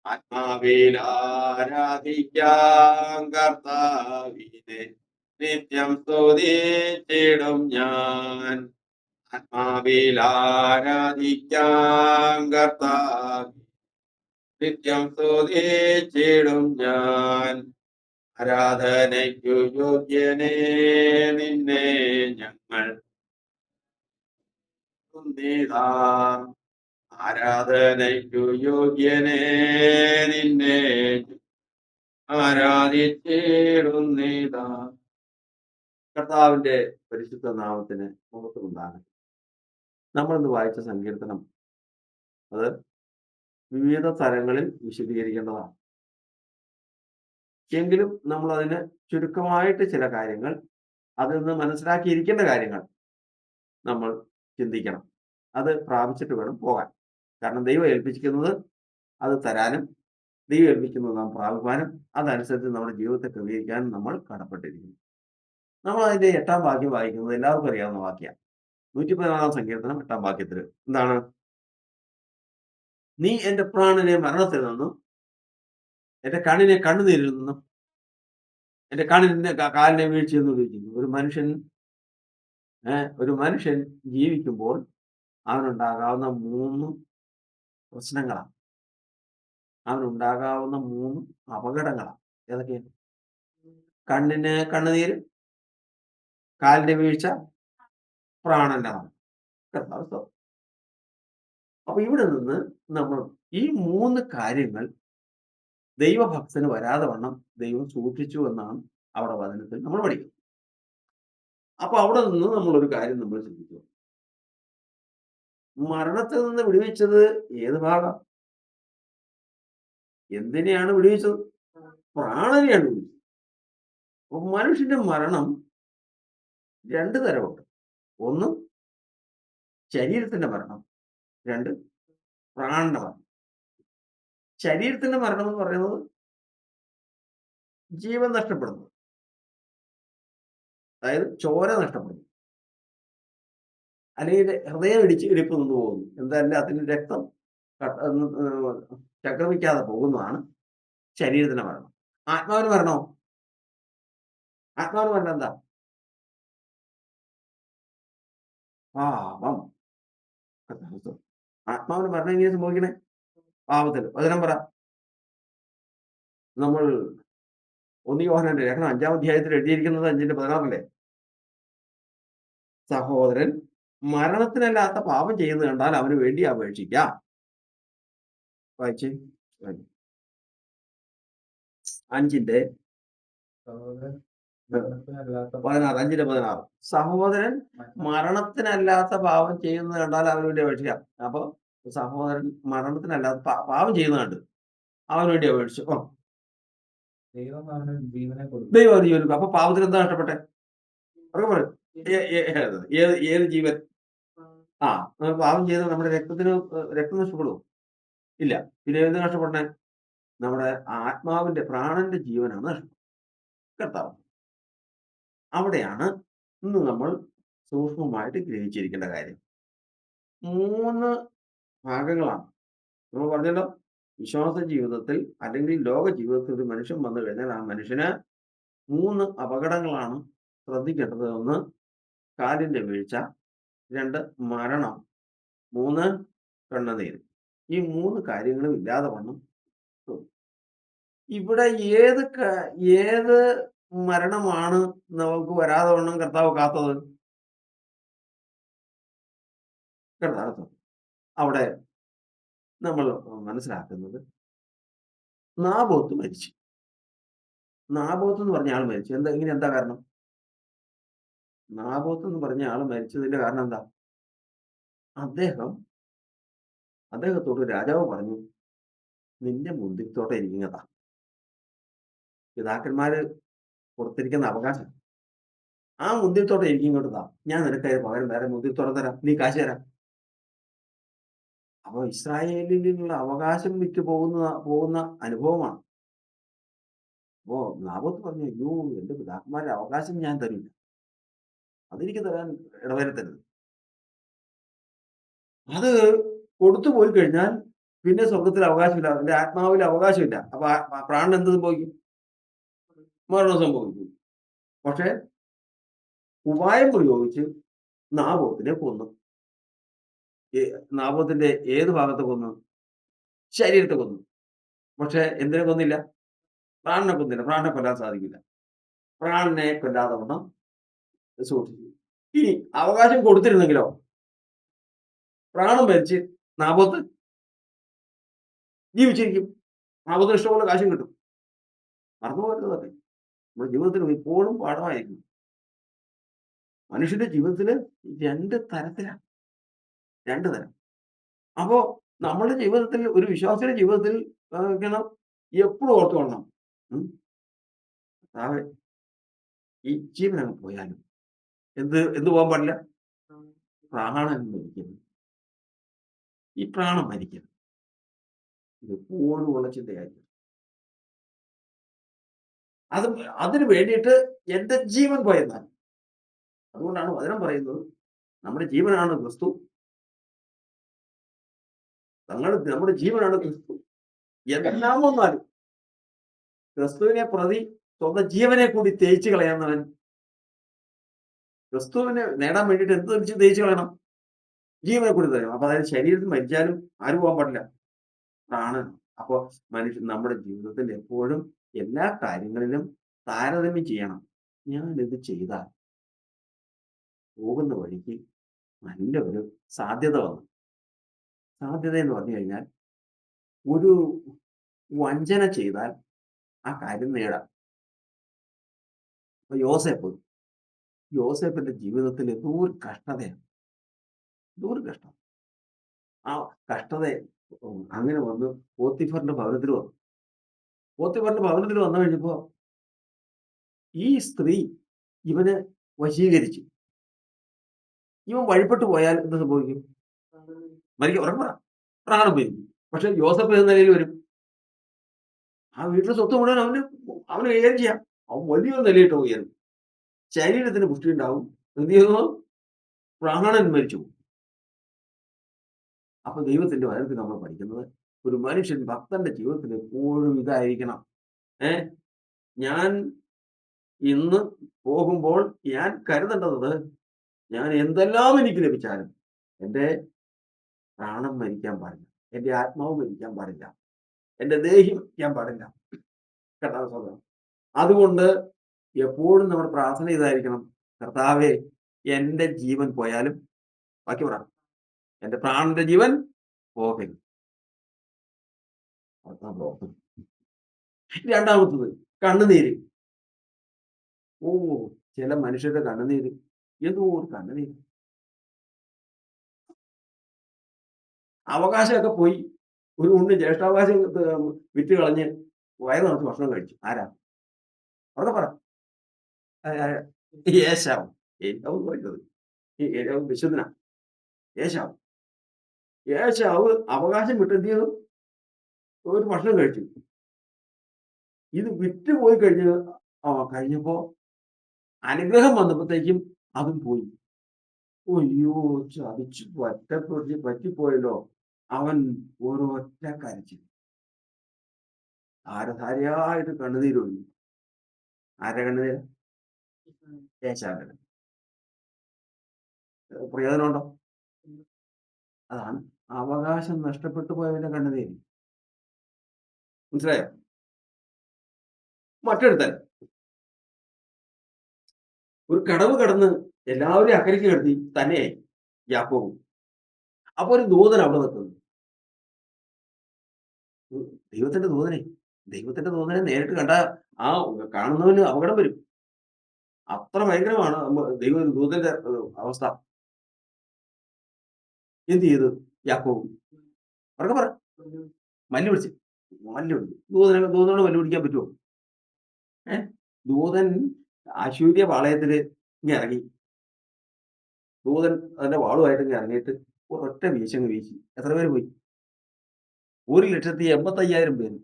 ആത്മാവിൽ ആരാധിക്കാം കർത്താവിനെ, നിത്യം സ്തുതിച്ചിടും ഞാൻ. ആത്മാവിൽ ആരാധിക്കാം കർത്താവിനെ, നിത്യം സ്തുതിച്ചിടും ഞാൻ. ആരാധനയ്ക്കു യോഗ്യനേ നിന്നെ ഞങ്ങൾ തുതിതാം. ആരാധനയ്ക്കു യോഗ്യനേ നിന്നെ ആരാധിച്ചിടുന്നിതാ. കർത്താവിന്റെ പരിശുദ്ധ നാമത്തിന് മഹത്വമുണ്ടാകട്ടെ. നമ്മളിന്ന് വായിച്ച സങ്കീർത്തനം അത് വിവിധ തലങ്ങളിൽ വിശദീകരിക്കേണ്ടതാണ്. എങ്കിലും നമ്മൾ അതിന് ചുരുക്കമായിട്ട് ചില കാര്യങ്ങൾ അതിൽ നിന്ന് മനസ്സിലാക്കിയിരിക്കേണ്ട കാര്യങ്ങൾ നമ്മൾ ചിന്തിക്കണം. അത് പ്രാപിച്ചിട്ട് വേണം പോകാൻ. കാരണം ദൈവം ഏൽപ്പിച്ചിരിക്കുന്നത് അത് തരാനും ദൈവം ഏൽപ്പിക്കുന്നത് നാം പ്രാപിക്കാനും അതനുസരിച്ച് നമ്മുടെ ജീവിതത്തെ ക്രമീകരിക്കാനും നമ്മൾ കടപ്പെട്ടിരിക്കുന്നു. നമ്മൾ അതിന്റെ 8-ാം വാക്യം വായിക്കുന്നത് എല്ലാവർക്കും അറിയാവുന്ന വാക്യമാണ്. 116-ാം സങ്കീർത്തനം 8-ാം വാക്യത്തിൽ എന്താണ്? നീ എന്റെ പ്രാണനെ മരണത്തിൽ നിന്നും എന്റെ കണ്ണിനെ കണ്ണുനീരിൽ നിന്നും എന്റെ കണ്ണിന്റെ കാലിനെ വീഴ്ചയെന്ന് ഉപയോഗിക്കുന്നു. ഒരു മനുഷ്യൻ ജീവിക്കുമ്പോൾ അവനുണ്ടാകാവുന്ന 3 പ്രശ്നങ്ങളാണ്. അവനുണ്ടാകാവുന്ന 3 അപകടങ്ങളാണ്. ഏതൊക്കെയാണ്? കണ്ണിന് കണ്ണുനീര്, കാലിന്റെ വീഴ്ച, പ്രാണന്റെ മരണം. അപ്പൊ ഇവിടെ നിന്ന് നമ്മൾ ഈ 3 കാര്യങ്ങൾ ദൈവഭക്തന് വരാതെ വണ്ണം ദൈവം സൂക്ഷിച്ചു എന്നാണ് അവിടെ വചനത്തിൽ നമ്മൾ പഠിക്കുന്നത്. അപ്പൊ അവിടെ നിന്ന് നമ്മളൊരു കാര്യം നമ്മൾ ചിന്തിച്ചു. മരണത്തിൽ നിന്ന് വിടുവിച്ചത് ഏത് ഭാഗം? എന്തിനെയാണ് വിടുവിച്ചത്? പ്രാണനെയാണ് വിടുവിച്ചത്. അപ്പൊ മനുഷ്യന്റെ മരണം 2 തരമുണ്ട്. ഒന്ന് ശരീരത്തിന്റെ മരണം, 2 പ്രാണന്റെ മരണം. ശരീരത്തിന്റെ മരണം എന്ന് പറയുന്നത് ജീവൻ നഷ്ടപ്പെടുന്നു, അതായത് ചോര നഷ്ടപ്പെടുന്നു, അല്ലെങ്കിൽ ഹൃദയം ഇടിപ്പ് നിന്ന് പോകുന്നു, എല്ലാത്തിനും രക്തം ചക്രമിക്കാതെ പോകുന്നതാണ് ശരീരത്തിന്റെ മരണം. ആത്മാവിന് മരണമോ? ആത്മാവിന് മരണം എന്താ? പാപം. ആത്മാവിന് മരണം എങ്ങനെ സംഭവിക്കണേ? പാപത്തിൽ. വചനം പറ. നമ്മൾ 1 യോഹന്നാന്റെ ലേഖനം 5-ാം അധ്യായത്തിൽ എഴുതിയിരിക്കുന്നത് 5:16 സഹോദരൻ മരണത്തിനല്ലാത്ത പാപം ചെയ്യുന്നത് കണ്ടാൽ അവന് വേണ്ടി അപേക്ഷിക്കാം. വായിച്ചേ. 5:16. സഹോദരൻ മരണത്തിനല്ലാത്ത പാപം ചെയ്യുന്നത് കണ്ടാൽ അവന് വേണ്ടി അപേക്ഷിക്കാം. അപ്പൊ സഹോദരൻ മരണത്തിനല്ലാത്ത പാപം ചെയ്യുന്നത് കണ്ട് അവന് വേണ്ടി അപേക്ഷിച്ചു. ദൈവം അവന് ജീവനെ കൊടുക്കും. അപ്പൊ പാപത്തിന് എന്താ നഷ്ടപ്പെട്ടെ? പറയും. ഏത് ജീവൻ? പാപം ചെയ്ത് നമ്മുടെ രക്തം നഷ്ടപ്പെടുമോ? ഇല്ല. പിന്നെ എന്ത് നഷ്ടപ്പെടണേ? നമ്മുടെ ആത്മാവിന്റെ പ്രാണന്റെ ജീവനാണ് നഷ്ടപ്പെടുന്നത്. കർത്താവ്. അവിടെയാണ് ഇന്ന് നമ്മൾ സൂക്ഷ്മമായിട്ട് ഗ്രഹിച്ചിരിക്കേണ്ട കാര്യം. 3 ഭാഗങ്ങളാണ്. നമ്മൾ പറഞ്ഞല്ലോ, വിശ്വാസ ജീവിതത്തിൽ അല്ലെങ്കിൽ ലോക ജീവിതത്തിൽ ഒരു മനുഷ്യൻ വന്നു കഴിഞ്ഞാൽ ആ മനുഷ്യന് 3 അപകടങ്ങളാണ് ശ്രദ്ധിക്കേണ്ടത്. 1 കാലിന്റെ വീഴ്ച, 2 മരണം, 3 കണ്ണുനീര്. ഈ 3 കാര്യങ്ങളും ഇല്ലാതെ വണ്ണം ഇവിടെ ഏത് മരണമാണ് നമുക്ക് വരാതെ വണ്ണം കർത്താവ് കാത്തത്? കർത്താവ് അവിടെ നമ്മൾ മനസ്സിലാക്കുന്നത് നാബോത്ത് മരിച്ചു. നാബോത്ത് എന്ന് പറഞ്ഞ ആൾ മരിച്ചു. എന്താ കാരണം? നാബോത്ത് എന്ന് പറഞ്ഞ ആൾ മരിച്ചതിന്റെ കാരണം എന്താ? അദ്ദേഹത്തോട് രാജാവ് പറഞ്ഞു, നിന്റെ മുന്തിരിത്തോട്ടം ഇരിക്കുന്നതാ, പിതാക്കന്മാര് കൊടുത്തിരിക്കുന്ന അവകാശം. ആ മുന്തിരിത്തോട്ടം എനിക്ക് ഇങ്ങോട്ട് താ, ഞാൻ നിനക്ക് പകരം വേറെ മുന്തിരിത്തോട്ടം തരാം, നീ കാശ് തരാം. അപ്പൊ ഇസ്രായേലിനുള്ള അവകാശം വിറ്റ് പോകുന്ന അനുഭവമാണ്. അപ്പോ നാബോത്ത് പറഞ്ഞു, അയ്യോ, എന്റെ പിതാക്കന്മാരുടെ അവകാശം ഞാൻ തരില്ല, അതെനിക്ക് തരാൻ ഇടവരുത്തരുത്. അത് കൊടുത്തു പോയി കഴിഞ്ഞാൽ പിന്നെ സ്വർഗ്ഗത്തിൽ അവകാശമില്ല. അവന്റെ ആത്മാവിൽ അവകാശമില്ല. അപ്പൊ പ്രാണന് എന്ത് സംഭവിക്കും? മരണം സംഭവിക്കും. പക്ഷേ ഉപായം പ്രയോഗിച്ച് നാബോത്തിനെ കൊന്നു. എ നാബോത്തിന്റെ ഏത് ഭാഗത്തെ കൊന്നു? ശരീരത്തെ കൊന്നു. പക്ഷേ എന്തിനെ കൊന്നില്ല? പ്രാണനെ കൊന്നില്ല. പ്രാണനെ കൊല്ലാൻ സാധിക്കില്ല. പ്രാണനെ കൊല്ലാതെ വണ്ണം സൂക്ഷിച്ചു. ഇനി അവകാശം കൊടുത്തിരുന്നെങ്കിലോ? പ്രാണൻ മരിച്ച് നാബോത്ത് ജീവിച്ചിരിക്കും. നാബോത്തിന് ഇഷ്ടംപോലെ കാശും കിട്ടും. മറന്നു പോകരുത്. നമ്മുടെ ജീവിതത്തിൽ എപ്പോഴും പാഠമായിരിക്കും. മനുഷ്യന്റെ ജീവിതത്തില് 2 തരത്തിലാണ്. 2 തരം. അപ്പോ നമ്മുടെ ജീവിതത്തിൽ ഒരു വിശ്വാസിയുടെ ജീവിതത്തിൽ ക്കണം എപ്പോഴും ഓർത്തുകൊള്ളണം. ഉം. കർത്താവേ ഈ ജീവനങ്ങ് പോയാലും എന്ത് പോകാൻ പാടില്ല? പ്രാണൻ മരിക്കരുത്. ഈ പ്രാണൻ മരിക്കരുത്. ഇത് എപ്പോഴും ഉള്ള ചിന്തയായിരിക്കും. അത് അതിന് വേണ്ടിയിട്ട് എന്റെ ജീവൻ പോയെന്നാൽ. അതുകൊണ്ടാണ് വചനം പറയുന്നത് നമ്മുടെ ജീവനാണ് ക്രിസ്തു. നമ്മുടെ ജീവനാണ് ക്രിസ്തു. എല്ലാം വന്നാലും ക്രിസ്തുവിനെ പ്രതി സ്വന്തം ജീവനെ കൂടി തേച്ചു കളയാവുന്നവൻ ക്രിസ്തുവിനെ നേടാൻ വേണ്ടിയിട്ട് എന്ത് തേച്ചു കളയണം? ജീവനെ കൂടി തരണം. അപ്പൊ അതായത് ശരീരത്തിൽ മരിച്ചാലും ആരും പോകാൻ പാടില്ല. പ്രാണൻ. അപ്പൊ മനുഷ്യൻ നമ്മുടെ ജീവിതത്തിൽ എപ്പോഴും എല്ലാ കാര്യങ്ങളിലും താരതമ്യം ചെയ്യണം. ഞാനിത് ചെയ്താൽ പോകുന്ന വഴിക്ക് നല്ല ഒരു സാധ്യത വന്നു. സാധ്യത എന്ന് പറഞ്ഞു കഴിഞ്ഞാൽ ഒരു വഞ്ചന ചെയ്താൽ ആ കാര്യം നേടാം. അപ്പൊ യോസേപ്പിന്റെ ജീവിതത്തിൽ എന്തോ ഒരു കഷ്ടതയാണ്. എന്തോ ഒരു കഷ്ടം. ആ കഷ്ടത അങ്ങനെ വന്ന് പോത്തിഫറിന്റെ ഭവനത്തിൽ വന്നു. പോത്തിഫറിന്റെ ഭവനത്തിൽ വന്നു കഴിഞ്ഞപ്പോ ഈ സ്ത്രീ ഇവനെ വശീകരിച്ചു. ഇവൻ വഴിപ്പെട്ടു പോയാൽ എന്ത് സംഭവിക്കും? മരിക്കും. ഉറപ്പ് പറ. പ്രാണൻ മരിക്കും. പക്ഷെ യോസഫ് ഏത് നിലയിൽ വരും? ആ വീട്ടിലെ സ്വത്ത് മുഴുവൻ അവന് കൈകാര്യം ചെയ്യാം. അവൻ വലിയൊരു നിലയിട്ട് ഉയരും. ശരീരത്തിന് പുഷ്ടി ഉണ്ടാവും. എന്ത് ചെയ്യുന്നു? പ്രാണൻ മരിച്ചു. അപ്പൊ ദൈവത്തിന്റെ വചനത്തിൽ നമ്മൾ പഠിക്കുന്നത് ഒരു മനുഷ്യൻ ഭക്തന്റെ ജീവിതത്തിൽ എപ്പോഴും ഇതായിരിക്കണം. ഏ ഞാൻ ഇന്ന് പോകുമ്പോൾ ഞാൻ കരുതേണ്ടത് ഞാൻ എന്തെല്ലാം എനിക്ക് ലഭിച്ചാലും എന്റെ പ്രാണൻ മരിക്കാൻ പാടില്ല. എന്റെ ആത്മാവ് മരിക്കാൻ പാടില്ല. എന്റെ ദേഹി മരിക്കാൻ പാടില്ല. കർത്താവ് സ്വന്തം. അതുകൊണ്ട് എപ്പോഴും നമ്മുടെ പ്രാർത്ഥന ഇതായിരിക്കണം. കർത്താവേ എന്റെ ജീവൻ പോയാലും ബാക്കി പറ എന്റെ പ്രാണന്റെ ജീവൻ പോകരുത്. രണ്ടാമത്തത് കണ്ണുനീര്. ഓ ചില മനുഷ്യരുടെ കണ്ണുനീര് എന്തോ ഒരു കണ്ണുനീര്. അവകാശമൊക്കെ പോയി. ഒരു ഉണ്ണി ജ്യേഷ്ഠാവകാശം വിറ്റ് കളഞ്ഞ് വയറ് നിറച്ച് ഭക്ഷണം കഴിച്ചു. ആരാ? ഉറക്കെ പറ. ഏശാവ്. ഏശാവ് എന്ന് പറയുന്നത് ഈ ഏശാവ് വിശുദ്ധനാ. ഏശാവ്. ഏശാവ് അവകാശം വിട്ട് എന്ത് ചെയ്തു? ഒരു ഭക്ഷണം കഴിച്ചു. ഇത് വിറ്റ് പോയി കഴിഞ്ഞപ്പോ അനുഗ്രഹം വന്നപ്പോഴത്തേക്കും അതും പോയി. അയ്യോ ചതിച്ചു പറ്റിപ്പോയല്ലോ. അവൻ ഒരൊറ്റ കരച്ചിൽ. ധാരധാരയായിട്ട് കണ്ണുനീരൊഴുകി. ആരുടെ കണ്ണുനീര്? ഏശാവിന്റെ. പ്രയോജനമുണ്ടോ? അതാണ് അവകാശം നഷ്ടപ്പെട്ടു പോയവന്റെ കണ്ണുനീര്. മനസ്സിലായോ? മറ്റൊരുത്തൻ ഒരു കടവ് കടന്ന് എല്ലാവരെയും അക്കരയ്ക്ക് കിടത്തി തന്നെയായി യാക്കോബും. അപ്പൊ ഒരു ദൂതൻ അവിടെ നിൽക്കുന്നു. ദൈവത്തിന്റെ ദൂതനെ ദൈവത്തിന്റെ ദൂതനെ നേരിട്ട് കണ്ട ആ കാണുന്നവന് അപകടം വരും. അത്ര ഭയങ്കരമാണ് ദൂതന്റെ അവസ്ഥ. എന്ത് ചെയ്തു യാക്കോബ്? ഉറക്കെ പറ. മല്ലു പിടിച്ച്. ദൂതനോട് മല്ലു പിടിക്കാൻ പറ്റുമോ? ദൂതൻ അശൂര്യ പാളയത്തില് ഇങ്ങ് ഇറങ്ങി. ദൂതൻ അതിന്റെ വാളുമായിട്ട് ഇങ്ങ് ഇറങ്ങിയിട്ട് ഒരൊറ്റ വീശങ്ങ് വീശി. എത്ര പേര് പോയി? 1,85,000 പേര്.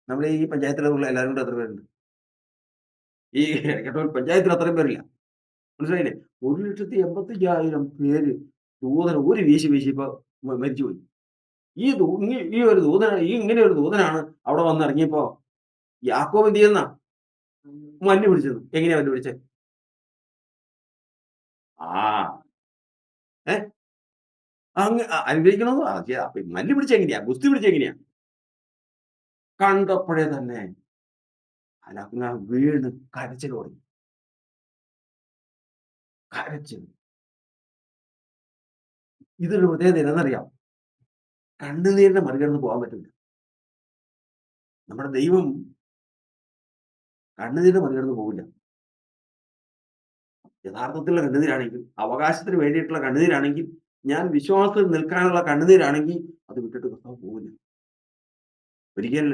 നമ്മുടെ ഈ പഞ്ചായത്തിലുള്ള എല്ലാവരും കൂടെ എത്ര പേരുണ്ട്? ഈ എടക്കട്ടൂർ പഞ്ചായത്തിൽ അത്രയും പേരില്ല. മനസ്സിലായില്ലേ? 1,85,000 പേര് ദൂതൻ ഒരു വീശി വീശിയപ്പോ മരിച്ചുപോയി. ഈ ഒരു ദൂതന ഈ ഇങ്ങനെ ഒരു ദൂതനാണ് അവിടെ വന്നിറങ്ങിയപ്പോ യാക്കോബ് എന്ത് ചെയ്യുന്ന മല്ല് പിടിച്ചത്. എങ്ങനെയാ മല്ല് പിടിച്ചേ? ആ ഏ അനുഗ്രഹിക്കണമെന്ന് മല്ല് പിടിച്ച എങ്ങനെയാ? ഗുസ്തി പിടിച്ച എങ്ങനെയാ? കണ്ടപ്പോഴേ തന്നെ അനങ്ങ വീണ് കരച്ചിൽ തുടങ്ങി. കരച്ചിൽ. ഇതൊരു പ്രത്യേകത എന്നാന്നറിയാം? കണ്ണുനീരിനെ മറികടന്ന് പോകാൻ പറ്റില്ല. നമ്മുടെ ദൈവം കണ്ണുനീരിനെ മറികടന്ന് പോകില്ല. യഥാർത്ഥത്തിലുള്ള കണ്ണുനീരാണെങ്കിൽ, അവകാശത്തിന് വേണ്ടിയിട്ടുള്ള കണ്ണുനീരാണെങ്കിൽ, ഞാൻ വിശ്വാസത്തിൽ നിൽക്കാനുള്ള കണ്ണുനീരാണെങ്കിൽ, അത് വിട്ടിട്ട് കർത്താവ് പോകില്ല. ഒരിക്കൽ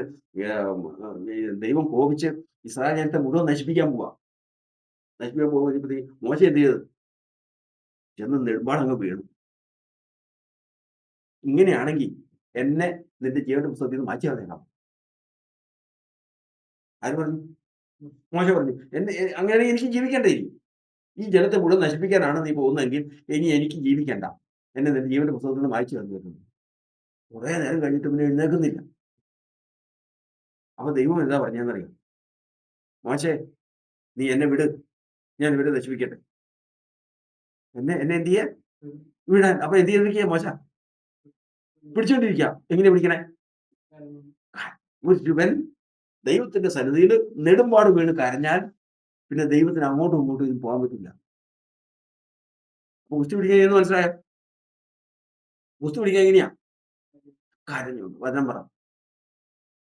ദൈവം കോപിച്ച് ഇസ്രായേൽ ജനത്തെ മുഴുവൻ നശിപ്പിക്കാൻ പോവാ. നശിപ്പിക്കാൻ പോകുമ്പോഴത്തേക്ക് മോശെ എന്ത് ചെയ്തു? ചെന്ന് നെടുമ്പാടങ്ങ് വീണു. ഇങ്ങനെയാണെങ്കിൽ എന്നെ നിന്റെ ജീവന്റെ പുസ്തകത്തിൽ നിന്ന് മാറ്റി കളയണം. ആര് പറഞ്ഞു? മോശ പറഞ്ഞു. അങ്ങനെയാണെങ്കിൽ എനിക്ക് ജീവിക്കേണ്ടേയിരിക്കും. ഈ ജനത്തെ മുഴുവൻ നശിപ്പിക്കാനാണ് നീ പോകുന്നതെങ്കിൽ ഇനി എനിക്ക് ജീവിക്കണ്ട. എന്നെ നിന്റെ ജീവന്റെ പുസ്തകത്തിൽ നിന്ന് മായ്ച്ചു കളഞ്ഞേക്കുന്നു. കുറെ നേരം കഴിഞ്ഞിട്ട് പിന്നെ എഴുന്നേൽക്കുന്നില്ല. അപ്പൊ ദൈവം എന്താ പറഞ്ഞതെന്നറിയാം? മോശെ നീ എന്നെ വിട്. ഞാൻ ഇവരെ നശിപ്പിക്കട്ടെ. എന്നെ എന്നെ എന്ത് ചെയ്യാൻ? വിടാൻ. അപ്പൊ എന്ത് ചെയ്തിരിക്കുക മോശ? പിടിച്ചോണ്ടിരിക്കുക. എങ്ങനെയാ പിടിക്കണേ? ഒരുവൻ ദൈവത്തിന്റെ സന്നിധിയിൽ നെടുമ്പാട് വീണ് കരഞ്ഞാൽ പിന്നെ ദൈവത്തിന് അങ്ങോട്ടും ഇങ്ങോട്ടും പോകാൻ പറ്റില്ല. ഗുസ്തി പിടിക്കാൻ എന്ന് മനസ്സിലായോ? ഗുസ്തി പിടിക്കാൻ എങ്ങനെയാ? കരഞ്ഞു. വചനം പറ.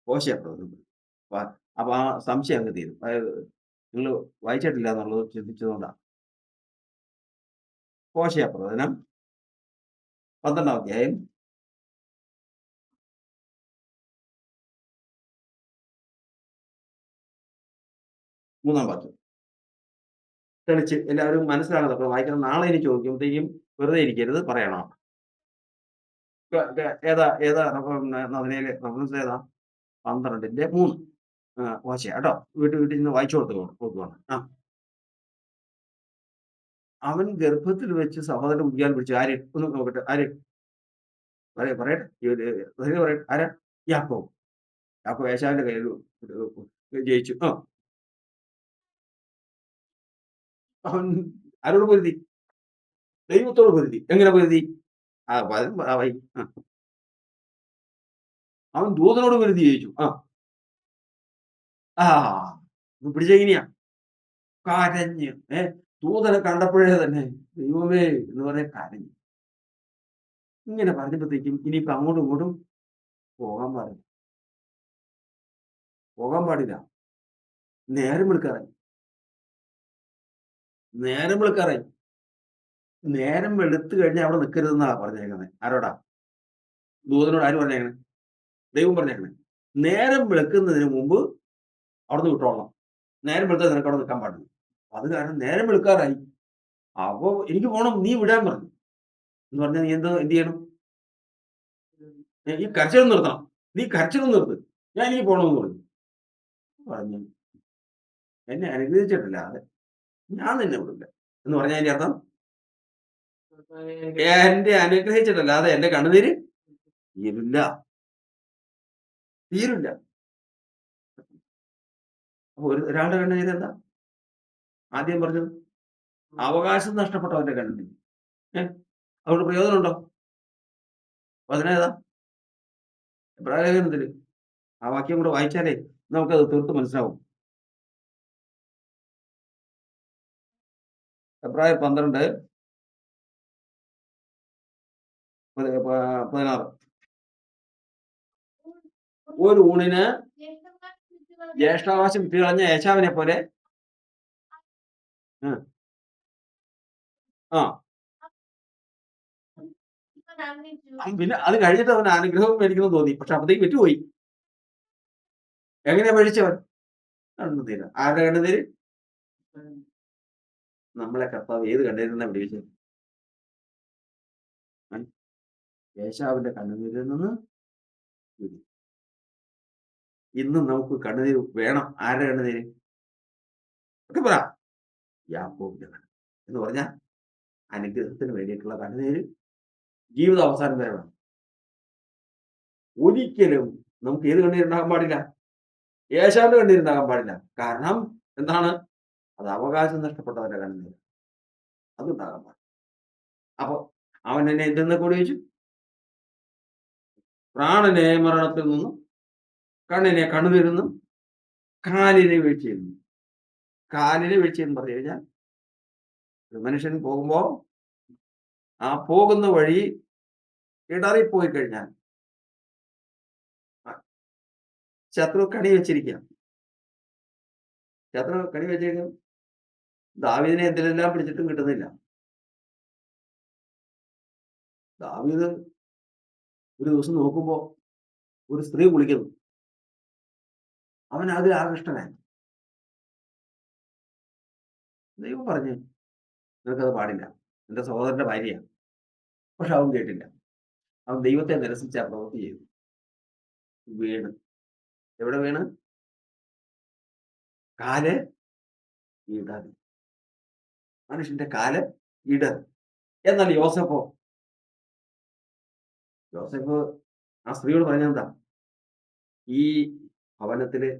ഹോശേയ പ്രവചനം. അപ്പൊ അപ്പൊ ആ സംശയം അങ്ങ് തീരും. അതായത് നിങ്ങൾ വായിച്ചിട്ടില്ല എന്നുള്ളത് ചിന്തിച്ചതുകൊണ്ടാ. ഹോശേയ പ്രവചനം 12-ാം അധ്യായം 3-ാം വാക്യം. തെളിച്ച് എല്ലാവരും മനസ്സിലാകുന്നതൊക്കെ വായിക്കണം. നാളെ ഇനി ചോദിക്കുമ്പോഴത്തേക്കും വെറുതെ ഇരിക്കരുത്, പറയണം. ഏതാ ഏതാ നദിനയിലെ റഫറൻസ് ഏതാ? 12-ന്റെ 3. ഹോശേയ കേട്ടോ. വീട്ടിൽ വീട്ടിൽ നിന്ന് വായിച്ചു കൊടുക്കുവാണ്. അവൻ ഗർഭത്തിൽ വെച്ച് സഹോദരന്റെ ഉയ്യാൽ പിടിച്ചു. ആര്? ഒന്ന് നോക്കട്ടെ. ആര്? പറയട്ടെ. പറയട്ടെ. ആരാ? യാക്കോബ്. യാക്കോബ് ഏശാവിന്റെ കയ്യിൽ ജയിച്ചു. അവൻ ആരോട് പൊരുതി? ദൈവത്തോട് പൊരുതി. എങ്ങനെ പൊരുതി? വൈ അവൻ ദൂതനോട് പൊരുതി ജയിച്ചു. ആ പിടിച്ചെങ്ങനെയാ? കരഞ്ഞ്. ദൂതനെ കണ്ടപ്പോഴേ തന്നെ ദൈവമേ എന്ന് പറഞ്ഞ് കരഞ്ഞു. ഇങ്ങനെ പറഞ്ഞപ്പോഴത്തേക്കും ഇനിയിപ്പോ അങ്ങോട്ടും ഇങ്ങോട്ടും പോകാൻ പാടില്ല. പോകാൻ പാടില്ല. നേരം വെളുക്കാറായി. നേരം വെളുക്കാറായി. നേരം വെളുത്ത് കഴിഞ്ഞാൽ അവിടെ നിൽക്കരുതെന്നാ പറഞ്ഞേക്കുന്നത്. ആരോടാ? ദൂതനോട് ആര് പറഞ്ഞേക്കണെ? ദൈവം പറഞ്ഞേക്കണെ. നേരം വെളുക്കുന്നതിന് മുമ്പ് അവിടുന്ന് വിട്ടോളണം. നേരം വെളുത്താൽ നിനക്ക് അവിടെ നിൽക്കാൻ പാടില്ല. അത് കാരണം നേരം വെളുക്കാറായി. അപ്പൊ എനിക്ക് പോണം. നീ വിടാൻ പറഞ്ഞു. എന്ന് പറഞ്ഞാൽ നീ എന്ത് ചെയ്യണം? ഈ കരച്ചിലൊന്ന് നിർത്തണം. നീ കരച്ചിലൊന്ന് നിർത്ത്. എനിക്ക് പോണമെന്ന് പറഞ്ഞു. പറഞ്ഞു. എന്നെ അനുഗ്രഹിച്ചിട്ടില്ലാതെ ഞാൻ നിന്നെ വിടില്ല. എന്ന് പറഞ്ഞാ അതിന്റെ അർത്ഥം? എന്നെ അനുഗ്രഹിച്ചിട്ടല്ലാതെ എന്റെ കണ്ണുനീര് തീരില്ല. തീരില്ല. അപ്പൊ ഒരാളുടെ കണ്ണുനീര് എന്താ? ആദ്യം പറഞ്ഞത് അവകാശം നഷ്ടപ്പെട്ടവന്റെ കണ്ണുനീര്. അതുകൊണ്ട് പ്രയോജനമുണ്ടോ? വചനം ഏതാ? എബ്രായ ലേഖനത്തില്. ആ വാക്യം കൂടെ വായിച്ചാലേ നമുക്കത് തീർത്ത് മനസ്സിലാവും. എബ്രായർ 12:16. ഒരു ഊണിന് ജ്യേഷ്ഠാവകാശം വിട്ടുകളഞ്ഞ ഏശാവിനെ പോലെ ആ പിന്നെ അത് കഴിഞ്ഞിട്ട് അവൻ അനുഗ്രഹം മേടിക്കണമെന്ന് തോന്നി. പക്ഷെ അപ്പത്തേക്ക് വിറ്റുപോയി. എങ്ങനെയാ മേടിച്ചവൻ? കണ്ണുനീര്. ആരുടെ കണ്ണുനീര്? നമ്മളെ കർത്താവ് ഏത് കണ്ണീരിൽ വിടുവിച്ചത്? ഏശാവിന്റെ കണ്ണുനീരിൽ നിന്ന് വിടുവിച്ചു. ഇന്നും നമുക്ക് കണ്ണുനീര് വേണം. ആരുടെ കണ്ണുനീര്? ഒക്കെ പറ. യാക്കോബിന്റെ കണ്ണുനീര് എന്ന് പറഞ്ഞാൽ അനുഗ്രഹത്തിന് വേണ്ടിയിട്ടുള്ള കണ്ണുനീര് ജീവിത അവസാനം വരെ വേണം. ഒരിക്കലും നമുക്ക് ഏത് കണ്ണീരുണ്ടാകാൻ പാടില്ല? ഏശാവിന്റെ കണ്ണീരുണ്ടാകാൻ പാടില്ല. കാരണം എന്താണ്? അത് അവകാശം നഷ്ടപ്പെട്ടവന്റെ കണ്ണീര്. അതുണ്ടാകാൻ പാടില്ല. അപ്പൊ അവൻ എന്നെ എന്തെന്ന് ചോദിച്ചു? പ്രാണനെ മരണത്തിൽ നിന്നും, കണ്ണിനെ കണ്ണുനീരിൽ നിന്നും, കാലിനെ വീഴ്ചയിൽ നിന്നും. കാലിനെ വീഴ്ചയെന്ന് പറഞ്ഞു കഴിഞ്ഞാൽ ഒരു മനുഷ്യൻ പോകുമ്പോ ആ പോകുന്ന വഴി ഇടറിപ്പോയി കഴിഞ്ഞാൽ ശത്രു കണി വെച്ചിരിക്കുക. ശത്രു കണി വെച്ചിരിക്കും. ദാവീദിനെ എന്തിലെല്ലാം പിടിച്ചിട്ടും കിട്ടുന്നില്ല. ദാവീദ് ഒരു ദിവസം നോക്കുമ്പോ ഒരു സ്ത്രീ കുളിക്കുന്നു. അവൻ അതിൽ ആകൃഷ്ടനായി. ദൈവം പറഞ്ഞു, നിനക്കത് പാടില്ല. എന്റെ സഹോദരന്റെ ഭാര്യയാണ്. പക്ഷെ അവൻ കേട്ടില്ല. അവൻ ദൈവത്തെ നിരസിച്ച് ആ പ്രവൃത്തി ചെയ്തു. വീണ്. എവിടെ വീണ്? കാല് ഇടറി. മനുഷ്യന്റെ കാല് ഇടറി. എന്നാൽ യോസേഫ് ആ സ്ത്രീയോട് പറഞ്ഞെന്താ? ഈ ഭവനത്തില്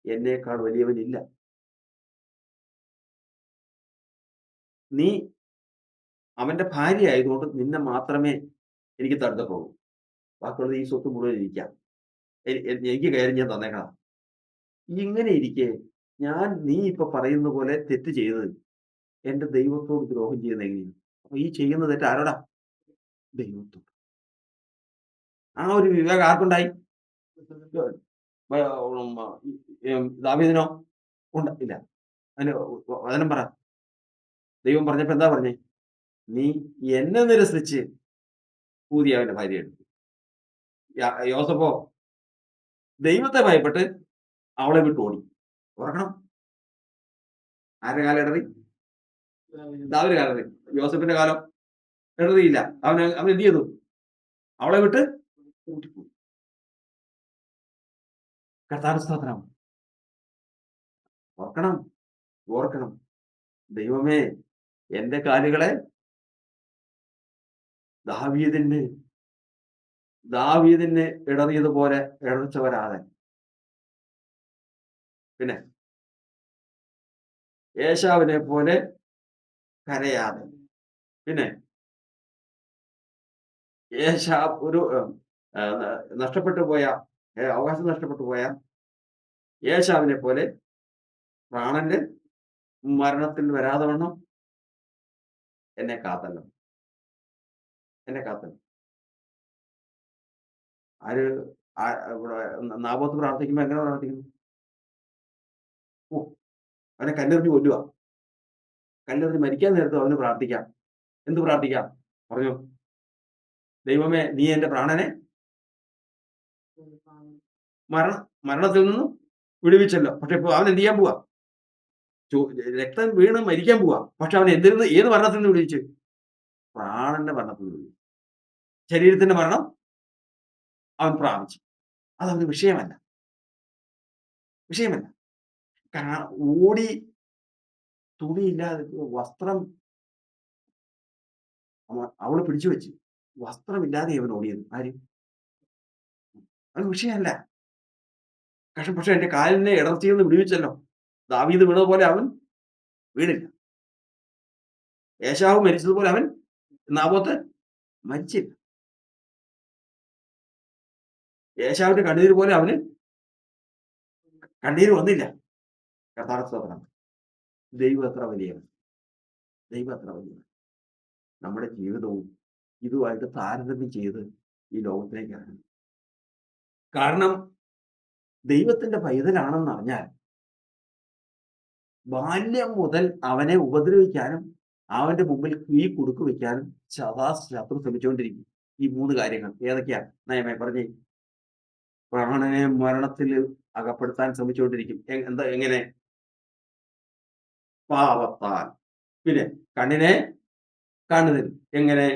എന്നേക്കാൾ വലിയവനില്ല. നീ അവന്റെ ഭാര്യ ആയതുകൊണ്ട് നിന്നെ മാത്രമേ എനിക്ക് തടുത്തുള്ളൂ. ബാക്കിയുള്ളത് ഈ സ്വത്ത് മുഴുവൻ ഇരിക്കാം. എനിക്ക് കയറി ഞാൻ തന്നേക്കണം. ഇങ്ങനെ ഇരിക്കെ നീ ഇപ്പൊ പറയുന്ന പോലെ തെറ്റ് ചെയ്തത് എന്റെ ദൈവത്തോട് ദ്രോഹം ചെയ്യുന്ന എങ്ങനെയാണ്? അപ്പൊ ഈ ചെയ്യുന്ന തെറ്റ് ആരോടാ? ദൈവത്തോട്. ആ ഒരു വിവേകം ആർക്കുണ്ടായി? ദാവീദിനോ? ഇല്ല. അതിന് വചനം പറ. ദൈവം പറഞ്ഞപ്പോ എന്താ പറഞ്ഞേ? നീ എന്നെ നിരസിച്ച് ഊതിയവന്റെ ഭാര്യ എടുത്തു. യോസഫോ ദൈവത്തെ ഭയപ്പെട്ട് അവളെ വിട്ട് ഓടി. ഓർക്കണം, ആരുടെ കാലം ഇടറി? ദാവീദിന്റെ കാലം ഇടറി. യോസഫിന്റെ കാലം ഇടറിയില്ല. അവൻ എന്ത് ചെയ്തു? അവളെ വിട്ട് കൂട്ടിപ്പോയി. കർത്താവിന് സ്തോത്രം. ഓർക്കണം. ദൈവമേ, എന്റെ കാലുകളെ ദാവീദിന് ഇടറിയതുപോലെ ഇടർച്ച വരാതെ, പിന്നെ ഏശാവിനെ പോലെ കരയാതെ, പിന്നെ ഏശാവ് ഒരു നഷ്ടപ്പെട്ടു പോയ അവകാശം നഷ്ടപ്പെട്ടു പോയ ഏശാവിനെ പോലെ പ്രാണന്റെ മരണത്തിൽ വരാതെ വണ്ണം എന്നെ കാത്തല്ലോ. ആര് നാബോത്ത് പ്രാർത്ഥിക്കുമ്പോ എങ്ങനെ പ്രാർത്ഥിക്കുന്നു? അവനെ കല്ലെറിഞ്ഞ് കൊല്ലുക. കല്ലെറിഞ്ഞ് മരിക്കാൻ നേരത്ത് അവന് പ്രാർത്ഥിക്കാം. എന്ത് പ്രാർത്ഥിക്കാം? പറഞ്ഞു, ദൈവമേ, നീ എന്റെ പ്രാണനെ മരണത്തിൽ നിന്നും വിടുവിച്ചല്ലോ. പക്ഷെ ഇപ്പൊ അവൻ എന്ത് ചെയ്യാൻ പോവാ? രക്തം വീണ് മരിക്കാൻ പോവാ. പക്ഷെ അവൻ ഏത് മരണത്തിൽ നിന്ന് വിടുവിച്ചു? പ്രാണന്റെ മരണത്തിൽ നിന്ന് വിടുവിച്ചു. ശരീരത്തിന്റെ മരണം അവൻ പ്രാപിച്ചു. അതവന് വിഷയമല്ല. ഓടി തുണിയില്ലാതെ വസ്ത്രം അവള് പിടിച്ചു വെച്ച് വസ്ത്രമില്ലാതെ അവൻ ഓടിയത്. ആര്? അത് വിഷയമല്ല. പക്ഷെ എന്റെ കാലിനെ ഇടർച്ചയിൽ നിന്ന് വിടുവിച്ചല്ലോ. ദാവീദ് വീണതുപോലെ അവൻ വീണില്ല. ഏശാവ് മരിച്ചതുപോലെ അവൻ നാബോത്ത് മരിച്ചില്ല. ഏശാവിന്റെ കണ്ണീര് പോലെ അവന് കണ്ണീര് വന്നില്ല. കർത്താവ് ദൈവം എത്ര വലിയവൻ. നമ്മുടെ ജീവിതവും ഇതുമായിട്ട് താരതമ്യം ചെയ്ത് ഈ ലോകത്തിലേക്ക് ഇറങ്ങി. കാരണം ദൈവത്തിന്റെ പൈതലാണെന്ന് അറിഞ്ഞാൽ ബാല്യം മുതൽ അവനെ ഉപദ്രവിക്കാനും അവന്റെ മുമ്പിൽ ഈ കുടുക്ക് വെക്കാനും ശത്രു ശ്രമിച്ചുകൊണ്ടിരിക്കും. ഈ 3 കാര്യങ്ങൾ ഏതൊക്കെയാ? നയമേ പറഞ്ഞേ. പ്രാണനെ മരണത്തിൽ അകപ്പെടുത്താൻ ശ്രമിച്ചുകൊണ്ടിരിക്കും. എങ്ങനെ? പാപത്താൽ. പിന്നെ കണ്ണിനെ കണ്ണുനീർ. എങ്ങനെ?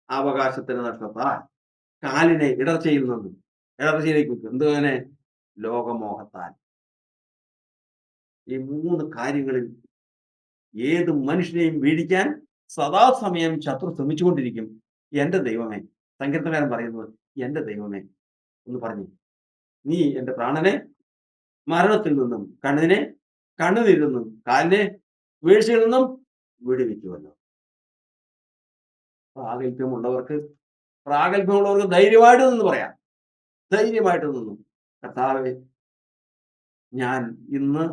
അവകാശത്തിന് നഷ്ടത്താൽ. കാലിനെ ഇടർച്ചയിലേക്ക് വെക്കും. എന്തുതന്നെ? ലോകമോഹത്താൽ. ഈ 3 കാര്യങ്ങളിൽ ഏത് മനുഷ്യനെയും വീഴിക്കാൻ സദാസമയം ശത്രു ശ്രമിച്ചുകൊണ്ടിരിക്കും. എന്റെ ദൈവമേ, സങ്കീർത്തനക്കാരൻ പറയുന്നത്, എന്റെ ദൈവമേ എന്ന് പറഞ്ഞു, നീ എന്റെ പ്രാണനെ മരണത്തിൽ നിന്നും, കണ്ണിനെ കണ്ണുനീരിൽ നിന്നും, കാലിനെ വീഴ്ചയിൽ നിന്നും വിടുവിക്കുമല്ലോ. പ്രാഗൽഭ്യമുള്ളവർക്ക് പ്രാഗൽഭ്യമുള്ളവർക്ക് ധൈര്യമായിട്ട് നിന്ന് പറയാം. ധൈര്യമായിട്ട് നിന്നു, കർത്താവേ, ഞാൻ ഇന്ന്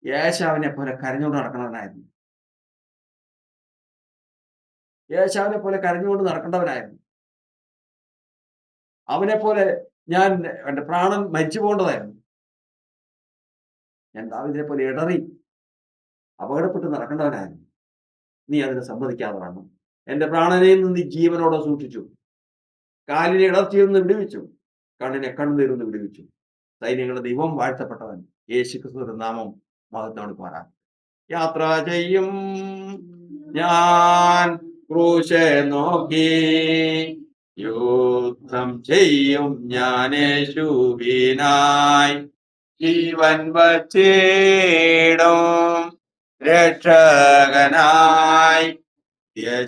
ഏശാവിനെ പോലെ കരഞ്ഞുകൊണ്ട് നടക്കുന്നവനായിരുന്നു. ഏശാവിനെ പോലെ കരഞ്ഞുകൊണ്ട് നടക്കേണ്ടവനായിരുന്നു. അവനെ പോലെ ഞാൻ എന്റെ പ്രാണൻ മരിച്ചു പോകേണ്ടതായിരുന്നു. ഞാൻ ദാവീദിനെ പോലെ ഇടറി അപകടപ്പെട്ട് നടക്കേണ്ടവനായിരുന്നു. നീ അതിനെ സമ്മതിക്കാതെ വന്നു. എന്റെ പ്രാണനെയും നീ ജീവനോടെ സൂക്ഷിച്ചു. കാലിനെ ഇടർച്ചയിൽ നിന്ന് വിടുവിച്ചു. കണ്ണിനെ കണ്ണുനീരിൽ നിന്ന് വിടുവിച്ചു. സൈന്യങ്ങളുടെ ദൈവം വാഴ്ത്തപ്പെട്ടവൻ. യേശുക്രിസ്തുവിന്റെ നാമം മഹത്വപ്പെടുമാറാ. യാത്ര ചെയ്യും ഞാൻ ക്രൂശെ നോക്കി, യുദ്ധം ചെയ്യും ഞാൻ യേശുവിനായി, ജീവൻ വച്ചിടും രക്ഷകനായി,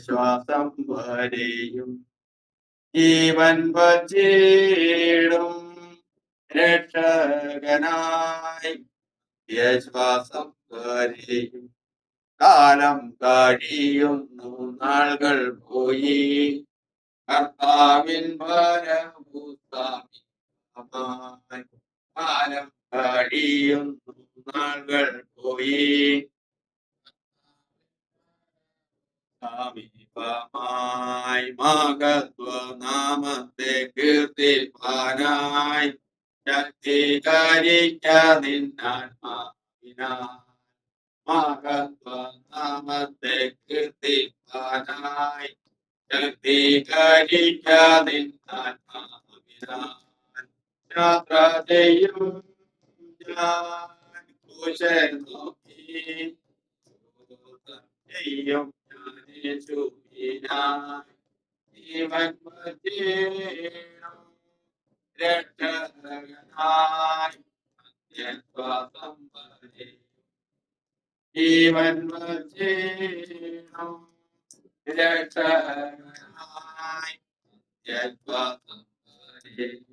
ശ്വാസം വരെയും ജീവൻ വച്ചിടും രക്ഷകനായി, ശ്വാസം വരെയും. കാലം കഴിയുന്നു, നാളുകൾ പോയി, കർത്താവിൻ വരവുമായി. കാലം കഴിയുന്നു, നാളുകൾ പോയി, സമീപമായി. മഹത്വനാമത്തെ കീർത്തിപ്പാനായി ശക്തീകരിക്ക നിന്നാത്മാവിനാൽ. മഹത്വനാമത്തെ കീർത്തിപ്പാനായി ശക്തീകരിക്ക നിന്നാത്മാവിനാൽ. യാത്ര ചെയ്യും ഞാൻ ക്രൂശെ നോക്കി, ചെയ്യും യേശുവിനായി, ജീവൻ വച്ചിടും രക്ഷകനായി, ശ്വാസം വരെയും ജീവൻ വച്ചിടും രക്ഷകനായി, ശ്വാസം വരെയും.